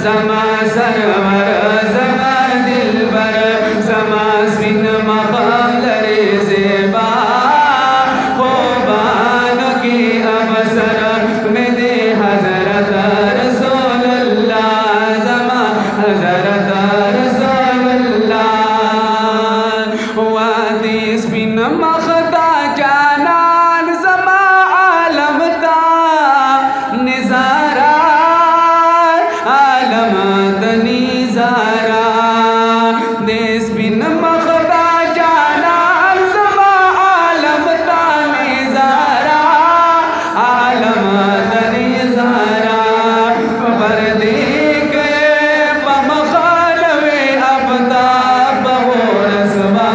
जमा सरवर जमा दिलबर जमा स्मिन मखालर ज़ेबा ख़ुबान की अवसर में दे हज़रत रसूलुल्लाह जमा हज़रत रसूलुल्लाह वादिस बिन मखता जानान जमा आलम ता निज़ारा आलम तनीज़ारा देश बिन मखता जानान जमा आलम ता निज़ारा आलम तनीज़ारा पर्दे गए बमखालवे अबदा बहुरसवा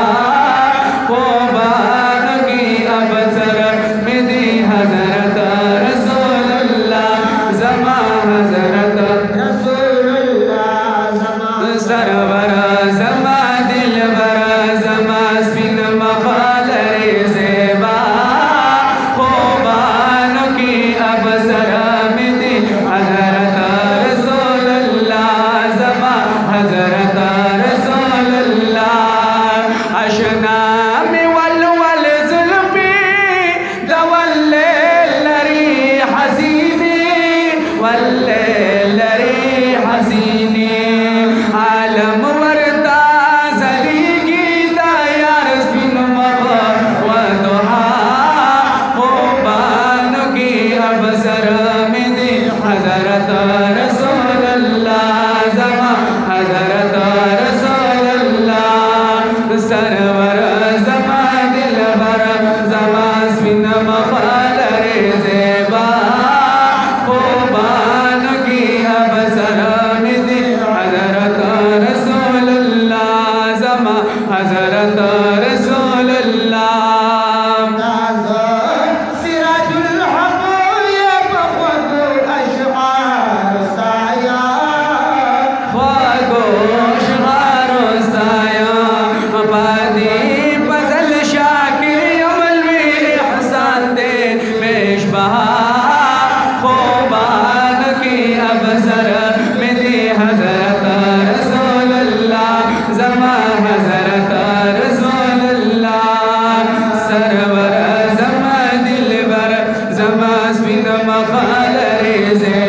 ख़ुबान की अवसर में दे हज़रत रसूलुल्लाह जमा हज़रत रसूलुल्लाह जमा सरवर जमा दिलबर जमा स्मिन मखालर ज़ेबा ख़ुबान की अवसर में दे हज़रत रसूलुल्लाह जमा हज़रत रसूलुल्लाह अशना में वल जुल्फ़ी दवल्ले लरी हसीनी वल्ले लरी हसीनी आलम वरता जलीगी दायार स्मिन मग़ा व दुहा ख़ुबान की अवसर में दे हज़रत रसूलुल्लाह जमा हज़रत रसूलुल्लाह सरवर जमा दिलबर जमा स्मिन मखालर ज़ेबा ख़ुबान की अवसर में दे हज़रत रसूलुल्लाह जमा हज़रत रसूलुल्लाह सिराजुल हक़ यफ़क़द अशआर साया ख्वागोश गारो साया बादी फजल शाकिर अमल में एहसान दे मेशबहा ख़ुबान की अवसर में दे हज़रत रसूलुल्लाह जमा हज़रत रसूलुल्लाह सरवर जमा दिलबर जमा स्मिन मखालर ज़ेबा